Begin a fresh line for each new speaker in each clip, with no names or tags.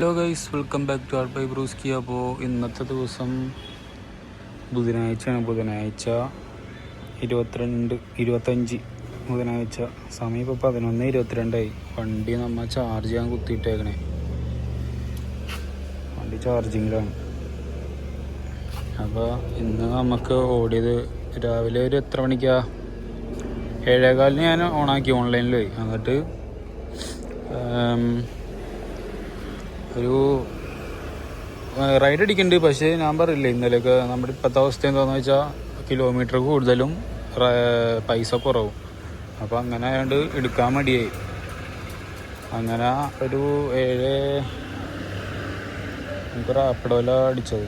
Hello guys, welcome back to art by Bruski. അപ്പോൾ ഇന്നത്തെ ദിവസം ബുധനാഴ്ചയാണ്. ബുധനാഴ്ച 25 ബുധനാഴ്ച. സമയം ഇപ്പോൾ 11:22. വണ്ടി നമ്മൾ ചാർജ് ചെയ്യാൻ കുത്തിയിട്ടേക്കണേ. വണ്ടി ചാർജിങ്ങിലാണ്. അപ്പോൾ ഇന്ന് നമുക്ക് ഓടിയത് രാവിലെ ഒരു എത്ര മണിക്കാ? 7:15 ഞാൻ ഓണാക്കി ഓൺലൈനിൽ പോയി. എന്നിട്ട് ഒരു റൈഡ് അടിക്കുന്നുണ്ട്. പക്ഷേ ഞാൻ പറയില്ല, ഇന്നലെയൊക്കെ നമ്മുടെ ഇപ്പോഴത്തെ അവസ്ഥ എന്താണെന്ന് വെച്ചാൽ കിലോമീറ്റർ കൂടുതലും പൈസ കുറവും. അപ്പോൾ അങ്ങനെ ആയതുകൊണ്ട് എടുക്കാൻ മടിയായി. അങ്ങനെ ഒരു 7 നമുക്ക് റാപ്പിഡോല അടിച്ചത്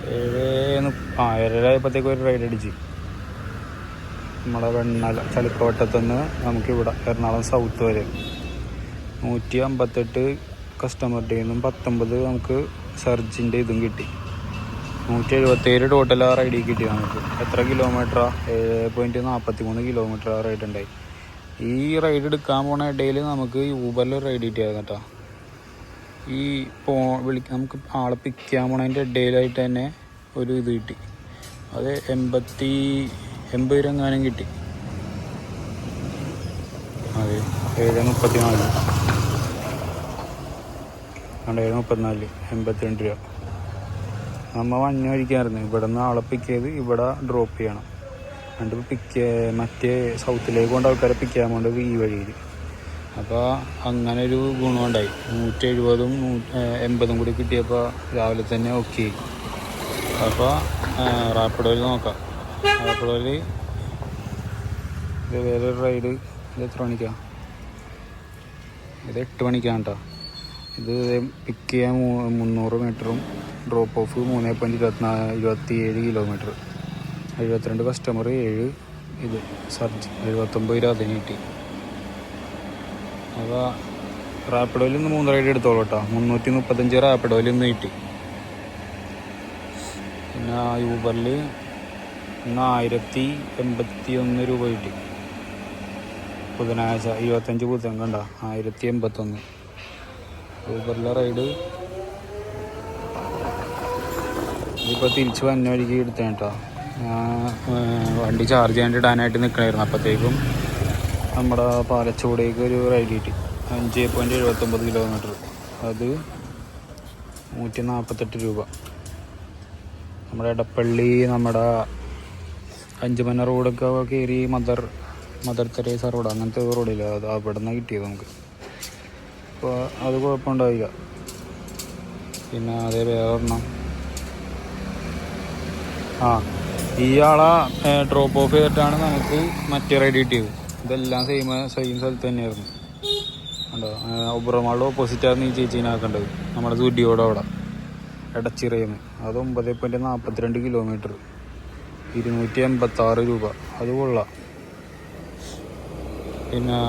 7:30 ഒരു റൈഡ് അടിച്ച് നമ്മുടെ വെണ്ണല ചളിക്കവട്ടത്തുനിന്ന് നമുക്കിവിടെ എറണാകുളം സൗത്ത് വരെ 158 കസ്റ്റമറുടെ നിന്നും 19 നമുക്ക് സർജിൻ്റെ ഇതും കിട്ടി. 177 ടോട്ടൽ ആ റൈഡിൽ കിട്ടി നമുക്ക്. എത്ര കിലോമീറ്ററാണ്? 7.43 കിലോമീറ്റർ ആ റൈഡ് ഉണ്ടായി. ഈ റൈഡ് എടുക്കാൻ പോണ ഇടയിൽ നമുക്ക് ഊബറിൽ റൈഡ് കിട്ടിയായിരുന്നു കേട്ടോ. ഈ നമുക്ക് ആളെ പിക്ക് ചെയ്യാൻ പോണതിൻ്റെ ഇടയിലായിട്ട് തന്നെ ഒരു ഇത് കിട്ടി. അത് 80 രൂപ കിട്ടി. അതെ, 7:34 7:34 82 രൂപ. നമ്മൾ വണ്ടി കഴിക്കാമായിരുന്നു. ഇവിടെ നിന്ന് ആളെ പിക്ക് ചെയ്ത് ഇവിടെ ഡ്രോപ്പ് ചെയ്യണം. എന്നിട്ട് മറ്റേ സൗത്തിലേക്ക് കൊണ്ട് ആൾക്കാരെ പിക്ക് ചെയ്യാൻ പോകേണ്ടത് ഈ വഴിയിൽ. അപ്പോൾ അങ്ങനെ ഒരു ഗുണമുണ്ടായി. 170 80 കൂടി കിട്ടിയപ്പോൾ രാവിലെ തന്നെ ഓക്കെ. അപ്പോൾ റാപ്പിഡോയിൽ നോക്കാം. റാപ്പിഡോയിൽ ഇത് വേറൊരു റൈഡ്. ഇത് എത്ര മണിക്കാണ്? ഇത് 8 മണിക്കാണ് കേട്ടോ. ഇത് പിക്ക് ചെയ്യാൻ 300 മീറ്ററും ഡ്രോപ്പ് ഓഫ് 3.27 കിലോമീറ്റർ. 72 കസ്റ്റമർ, 7 ഇത് സർജ് 79 രൂപ അതിന് കിട്ടി. അപ്പോൾ റാപ്പിഡോയിൽ നിന്ന് 3 റൈഡ് എടുത്തോളൂ കേട്ടോ. 335 റാപ്പിഡോയിൽ നിന്ന് കിട്ടി. പിന്നെ യൂബറിൽ ഇന്ന് 1081 രൂപ കിട്ടി. ബുധനാഴ്ച 25 ബുധൻ കണ്ട 1081 ഊബറിലെ റൈഡ്. ഇതിപ്പോൾ തിരിച്ച് വന്ന വഴിക്ക് എടുത്തേ കേട്ടോ. വണ്ടി ചാർജ് ചെയ്യാണ്ട് ഇടാനായിട്ട് നിൽക്കണമായിരുന്നു. അപ്പോഴത്തേക്കും നമ്മുടെ പാലച്ചോടേക്ക് ഒരു റൈഡ് കിട്ടി. 5.79 കിലോമീറ്റർ. അത് 148 രൂപ. നമ്മുടെ എടപ്പള്ളി, നമ്മുടെ അഞ്ചുമന റോഡൊക്കെ കയറി മദർ തെരേസ റോഡ്, അങ്ങനത്തെ റോഡില്ല, അത് അവിടെ നിന്ന് കിട്ടിയത് നമുക്ക്. അപ്പോൾ അത് കുഴപ്പമുണ്ടാവില്ല. പിന്നെ അതേ വേറൊരെണ്ണം ഈ ആളെ ഡ്രോപ്പ് ഓഫ് ചെയ്തിട്ടാണ് നമുക്ക് മറ്റേ റൈഡ് കിട്ടിയത്. ഇതെല്ലാം സെയിം സ്ഥലത്ത് തന്നെയായിരുന്നു. ഉണ്ടോ? ഒബ്രമാളുടെ ഓപ്പോസിറ്റായിരുന്നു ഈ ചേച്ചീനാക്കേണ്ടത്. നമ്മുടെ സുഡിയോടെ അവിടെ എടച്ചിറയുന്നു. അത് 9.42 കിലോമീറ്റർ, 286 രൂപ. അത് കൊള്ളാം. പിന്നെ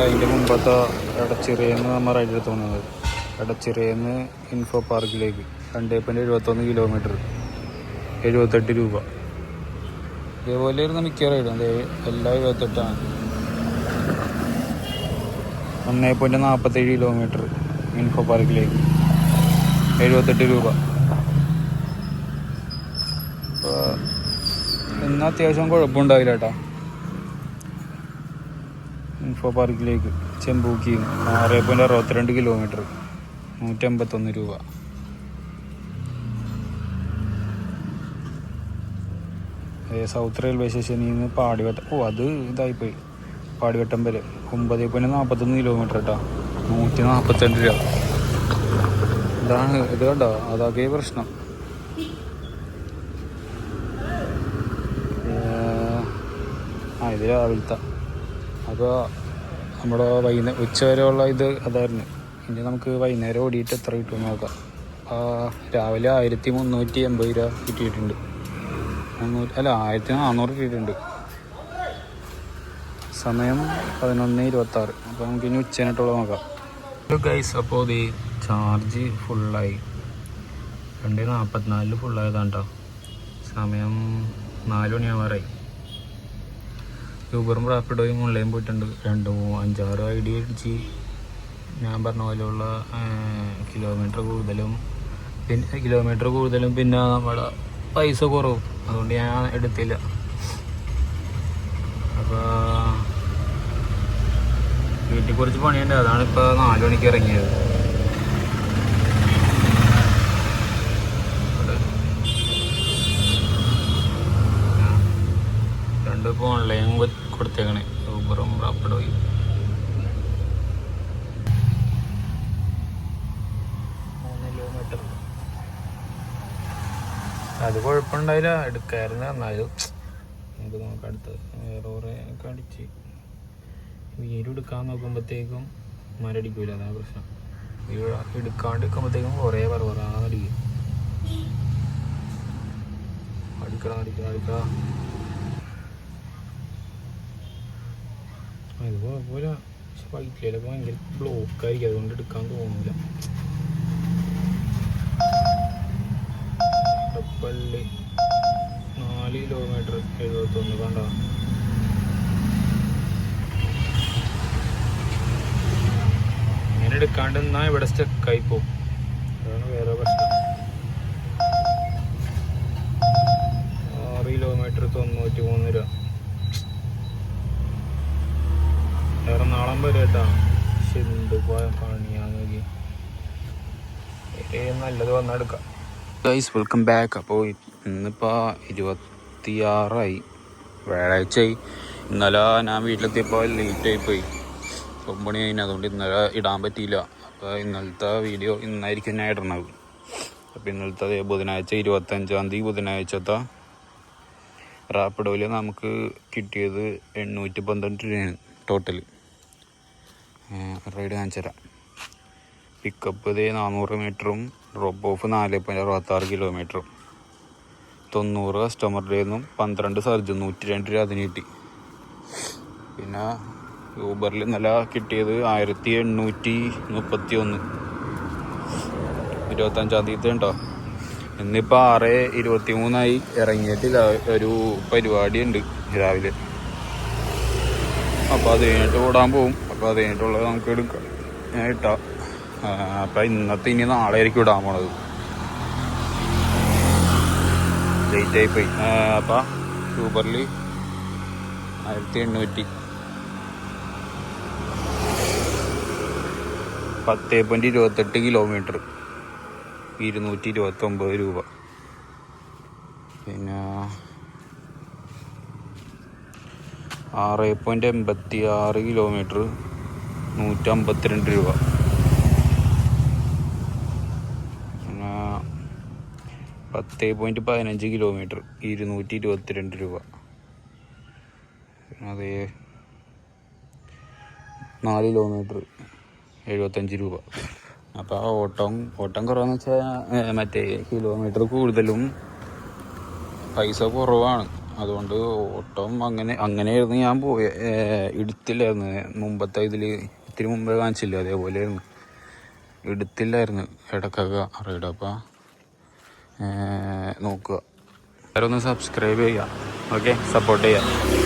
അതിൻ്റെ മുമ്പത്തെ എടച്ചിറയെന്ന് നമ്മൾ റൈഡ് എടുത്ത് പോകുന്നത്. എടച്ചിറയെന്ന് ഇൻഫോ പാർക്കിലേക്ക് 2.71 കിലോമീറ്റർ, 78 രൂപ. ഇതേപോലെ ഇരുന്ന് മിക്ക റൈഡും എല്ലാം 78ആണ്. 1.47 കിലോമീറ്റർ ഇൻഫോ പാർക്കിലേക്ക് 78 രൂപ. അപ്പോൾ ഇന്ന് അത്യാവശ്യം കുഴപ്പമുണ്ടാവില്ല കേട്ടോ. ഇൻഫോ പാർക്കിലേക്ക് ചെമ്പൂക്കി 6.62 കിലോമീറ്റർ, 181 രൂപ. സൗത്ത് റെയിൽവേ സ്റ്റേഷനിൽ നിന്ന് പാടിവട്ടം, അത് ഇതായിപ്പോയി, പാടിവട്ടം വരെ 9.41 കിലോമീറ്റർ കേട്ടോ, 142 രൂപ. ഇതാണ് ഇത് കേട്ടോ. അതൊക്കെ പ്രശ്നം. ഇത് രാവിലത്തെ. അപ്പോൾ നമ്മുടെ ഉച്ചവരെയുള്ള ഇത് അതായിരുന്നു. ഇനി നമുക്ക് വൈകുന്നേരം ഓടിയിട്ട് എത്ര കിട്ടുമെന്ന് നോക്കാം. രാവിലെ 1380 രൂപ കിട്ടിയിട്ടുണ്ട്. 1400 കിട്ടിയിട്ടുണ്ട്. സമയം 11:26. അപ്പോൾ നമുക്ക് ഇനി ഉച്ചനായിട്ടുള്ള നോക്കാം. ഗൈസ്, അപ്പോൾ ഇത് ചാർജ് ഫുള്ളായി. 2:44 ഫുള്ളായതാണ് കേട്ടോ. സമയം 4 മണിയാവാറായി. യൂബറും റാപ്പിഡോയും ഓൺലൈൻ പോയിട്ടുണ്ട്. 2, 5, 6 ID അടിച്ച് ഞാൻ പറഞ്ഞ പോലെയുള്ള കിലോമീറ്റർ കൂടുതലും പിന്നെ നമ്മുടെ പൈസ കുറവും, അതുകൊണ്ട് ഞാൻ എടുത്തില്ല. അപ്പോൾ വീട്ടിൽ കുറച്ച് പണിയുണ്ട്, അതാണ് ഇപ്പോൾ 4 മണിക്ക് ഇറങ്ങിയത്. രണ്ടിപ്പോൾ ഓൺലൈൻ കൊടുത്തേക്കണേ, ഊബറും റാപ്പിഡോയും. അത് കുഴപ്പമുണ്ടായില്ല, എടുക്കായിരുന്നു. എന്നാലും നമുക്ക് നോക്കാം അടുത്ത് വേറെ കുറേ ഒക്കെ അടിച്ച് വീടെടുക്കാൻ നോക്കുമ്പോഴത്തേക്കും മരടിക്കൂല, അതാണ് പ്രശ്നം. വീട് എടുക്കാണ്ട് എടുക്കുമ്പോഴത്തേക്കും കുറേ പറവറാന്നടിക്കും. അടിക്കണം അത് കുഴപ്പമില്ല. പക്ഷെ വൈറ്റിലൊക്കെ ഭയങ്കര ബ്ലോക്കായിരിക്കും, അതുകൊണ്ട് എടുക്കാൻ തോന്നില്ല. പള്ളി 4 കിലോമീറ്റർ 71 കണ്ട. ഇങ്ങനെ എടുക്കാണ്ട് നിന്നാൽ ഇവിടെ സ്റ്റക്കായി പോകും, അതാണ് വേറെ പ്രശ്നം. 6 കിലോമീറ്റർ 93 രൂപ. എറണാകുളം വരെ കേട്ടാ. എന്ത് പണിയാ നോക്കി. നല്ലത് വന്നാൽ എടുക്കാം. Guys welcome back. അപ്പോൾ ഇന്നിപ്പോൾ 26 വ്യാഴാഴ്ചയായി. ഇന്നലെ ഞാൻ വീട്ടിലെത്തിയപ്പോൾ ലേറ്റായി പോയി, 9 മണി കഴിഞ്ഞു. അതുകൊണ്ട് ഇന്നലെ ഇടാൻ പറ്റിയില്ല. അപ്പോൾ ഇന്നലത്തെ വീഡിയോ ഇന്നായിരിക്കും ഞാൻ ഇടണത്. അപ്പോൾ ഇന്നലത്തെ ബുധനാഴ്ച 25-ാം തീയതി ബുധനാഴ്ചത്തെ റാപ്പിഡോയിൽ നമുക്ക് കിട്ടിയത് 812 രൂപയാണ് ടോട്ടൽ. റൈഡ് കാണിച്ചു തരാം. പിക്കപ്പ് 400 മീറ്ററും ഡ്രോപ്പ് ഓഫ് 4.66 കിലോമീറ്ററും 90 കസ്റ്റമറുടെ നിന്നും 12 സർജ് 102 രൂപ അതിന് കിട്ടി. പിന്നെ ഊബറിൽ ഇന്നലെ കിട്ടിയത് 1831 25-ാം തീയതി ഉണ്ടോ. ഇന്നിപ്പോൾ 6:23 ഇറങ്ങിയിട്ടില്ല. ഒരു പരിപാടി ഉണ്ട് രാവിലെ, അപ്പോൾ അത് കഴിഞ്ഞിട്ട് ഓടാൻ പോവും. അപ്പോൾ അത് കഴിഞ്ഞിട്ടുള്ളത് നമുക്ക് എടുക്കാം, ഞാൻ ഇട്ടാം. അപ്പം ഇന്നത്തെ ഇനി നാളെ ആയിരിക്കും ഇടാൻ പോണത്. ലേറ്റായി പോയി. അപ്പം ഊബറിൽ 1800 10.28 കിലോമീറ്റർ 229 രൂപ. പിന്നെ 6.86 കിലോമീറ്റർ 152 രൂപ. 10.15 കിലോമീറ്റർ 222 രൂപ. അതേ 4 കിലോമീറ്റർ 75 രൂപ. അപ്പോൾ ഓട്ടം കുറവെന്ന് വെച്ചാൽ മറ്റേ കിലോമീറ്റർ കൂടുതലും പൈസ കുറവാണ്. അതുകൊണ്ട് ഓട്ടം അങ്ങനെയായിരുന്നു ഞാൻ എടുത്തില്ലായിരുന്നു. മുമ്പത്തെ ഇതിൽ ഇത്തിരി മുമ്പേ കാണിച്ചില്ല, അതേപോലെയായിരുന്നു. എടുത്തില്ലായിരുന്നു ഇടയ്ക്കൊക്കെ റൈഡ്. അപ്പോൾ നോക്കുക, എല്ലാവരും ഒന്ന് സബ്സ്ക്രൈബ് ചെയ്യുക, ഓക്കെ, സപ്പോർട്ട് ചെയ്യുക.